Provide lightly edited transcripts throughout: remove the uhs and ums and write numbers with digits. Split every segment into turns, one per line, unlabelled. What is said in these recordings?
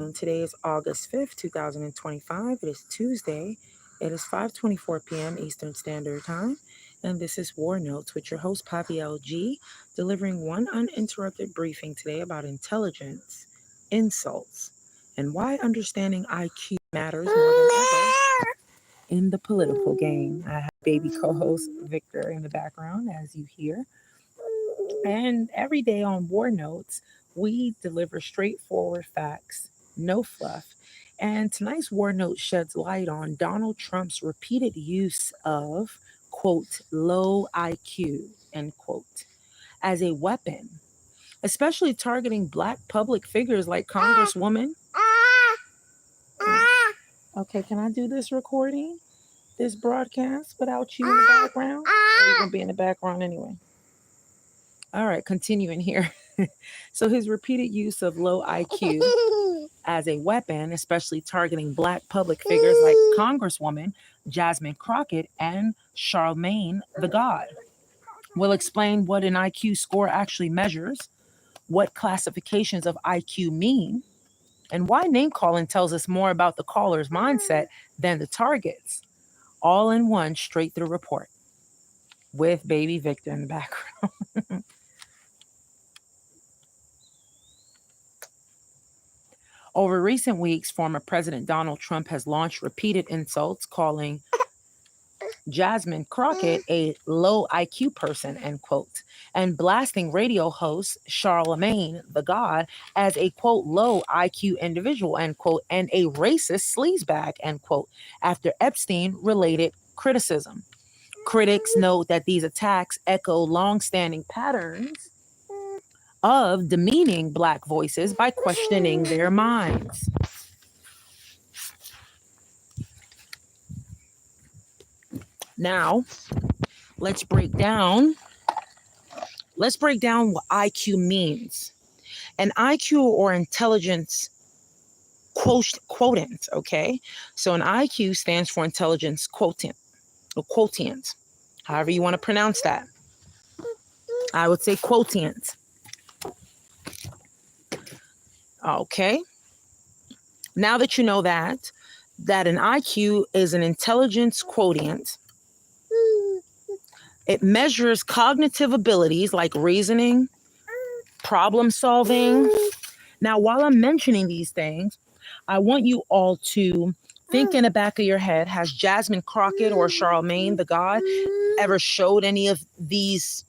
Today is August 5th, 2025. It is Tuesday. It is 5:24 p.m. Eastern Standard Time. And this is War Notes with your host, Pavi LG, delivering one uninterrupted briefing today about intelligence, insults, and why understanding IQ matters more than ever in the political game. I have baby co-host Victor in the background, as you hear. And every day on War Notes, we deliver straightforward facts, no fluff. And tonight's War Note sheds light on Donald Trump's repeated use of, quote, low IQ, end quote, as a weapon, especially targeting Black public figures like Congresswoman. Okay, can I do this recording, this broadcast without you in the background? Or are you going to be in the background anyway? All right, continuing here. So his repeated use of low IQ as a weapon, especially targeting Black public figures like Congresswoman Jasmine Crockett and Charlemagne the God, will explain what an IQ score actually measures, what classifications of IQ mean, and why name calling tells us more about the caller's mindset than the target's. All in one straight through report with baby Victor in the background. Over recent weeks, former President Donald Trump has launched repeated insults, calling Jasmine Crockett a low IQ person, end quote, and blasting radio host Charlemagne the God as a, quote, low IQ individual, end quote, and a racist sleazebag, end quote, after Epstein-related criticism. Critics note that these attacks echo long-standing patterns of demeaning Black voices by questioning their minds. Now, let's break down what IQ means. An IQ, or intelligence quotient, okay? So an IQ stands for intelligence quotient, or quotient, however you want to pronounce that. I would say quotient. Okay. Now that you know that an IQ is an intelligence quotient, it measures cognitive abilities like reasoning, problem solving. Now, while I'm mentioning these things, I want you all to think in the back of your head, has Jasmine Crockett or Charlemagne the God ever showed any of these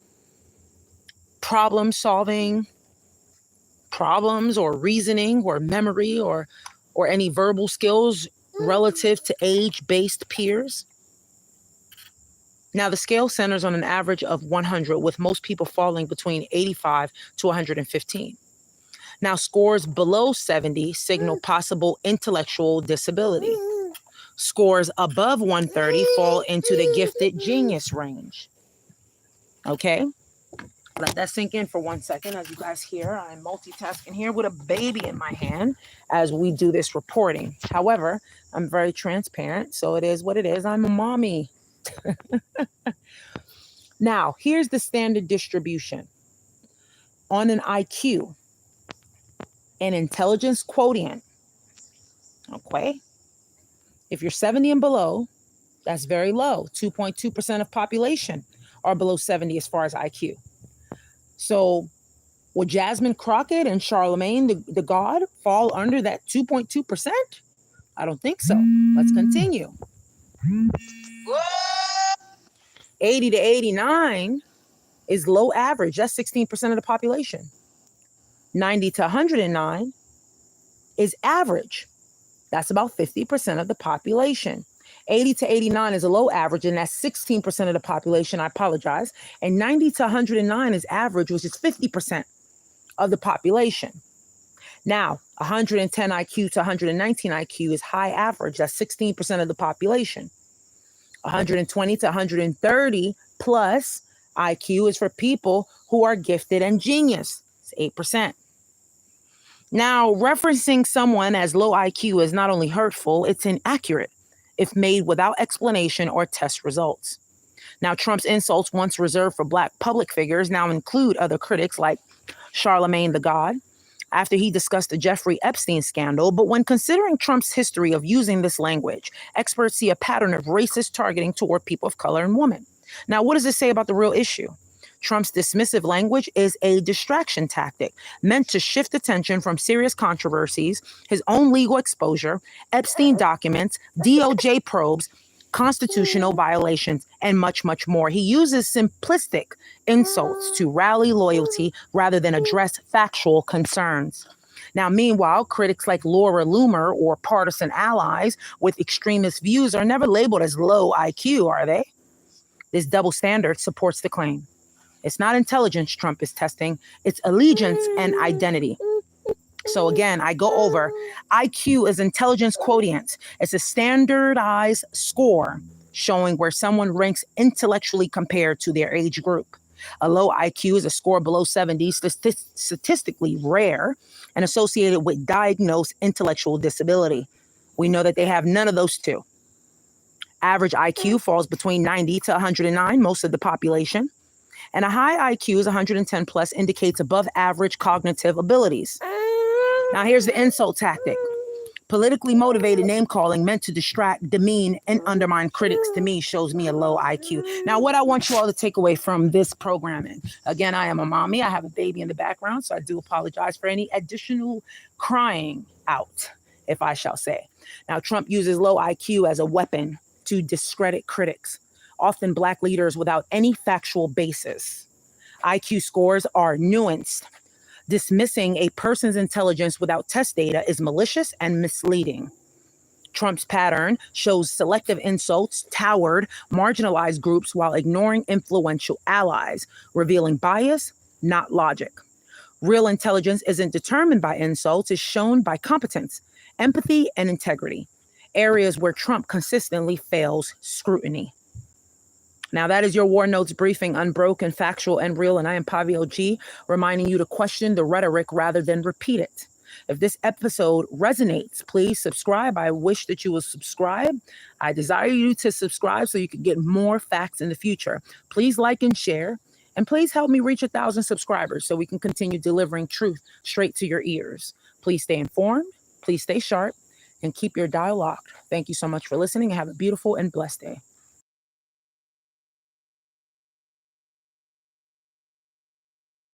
problem solving problems or reasoning or memory or any verbal skills relative to age-based peers? Now, the scale centers on an average of 100, with most people falling between 85 to 115. Now, scores below 70 signal possible intellectual disability. Scores above 130 fall into the gifted genius range. Okay? Let that sink in for 1 second. As you guys hear, I'm multitasking here with a baby in my hand as we do this reporting. However, I'm very transparent, so it is what it is. I'm a mommy. Now, here's the standard distribution. On an IQ, an intelligence quotient, okay? If you're 70 and below, that's very low. 2.2% of population are below 70 as far as IQ. So would Jasmine Crockett and Charlemagne the God fall under that 2.2%? I don't think so. Let's continue. 80 to 89 is low average. That's 16% of the population. 90 to 109 is average. That's about 50% of the population. 80 to 89 is a low average, and that's 16% of the population. I apologize. And 90 to 109 is average, which is 50% of the population. Now, 110 IQ to 119 IQ is high average. That's 16% of the population. 120 to 130 plus IQ is for people who are gifted and genius. It's 8%. Now, referencing someone as low IQ is not only hurtful, it's inaccurate if made without explanation or test results. Now, Trump's insults, once reserved for Black public figures, now include other critics like Charlemagne the God, after he discussed the Jeffrey Epstein scandal. But when considering Trump's history of using this language, experts see a pattern of racist targeting toward people of color and women. Now, what does this say about the real issue? Trump's dismissive language is a distraction tactic meant to shift attention from serious controversies, his own legal exposure, Epstein documents, DOJ probes, constitutional violations, and much, much more. He uses simplistic insults to rally loyalty rather than address factual concerns. Now, meanwhile, critics like Laura Loomer or partisan allies with extremist views are never labeled as low IQ, are they? This double standard supports the claim. It's not intelligence Trump is testing, it's allegiance and identity. So again, I go over IQ is intelligence quotient. It's a standardized score showing where someone ranks intellectually compared to their age group. A low IQ is a score below 70, statistically rare and associated with diagnosed intellectual disability. We know that they have none of those two. Average IQ falls between 90 to 109, most of the population. And a high IQ is 110 plus, indicates above average cognitive abilities. Now here's the insult tactic. Politically motivated name calling meant to distract, demean, and undermine critics, to me, shows me a low IQ. Now, what I want you all to take away from this programming, again, I am a mommy. I have a baby in the background, so I do apologize for any additional crying out, if I shall say. Now, Trump uses low IQ as a weapon to discredit critics, often Black leaders without any factual basis. IQ scores are nuanced. Dismissing a person's intelligence without test data is malicious and misleading. Trump's pattern shows selective insults, towered, marginalized groups while ignoring influential allies, revealing bias, not logic. Real intelligence isn't determined by insults, it's shown by competence, empathy, and integrity, areas where Trump consistently fails scrutiny. Now, that is your War Notes briefing, unbroken, factual, and real. And I am Pavio G, reminding you to question the rhetoric rather than repeat it. If this episode resonates, please subscribe. I wish that you would subscribe. I desire you to subscribe so you can get more facts in the future. Please like and share. And please help me reach 1,000 subscribers so we can continue delivering truth straight to your ears. Please stay informed. Please stay sharp and keep your dial locked. Thank you so much for listening and have a beautiful and blessed day.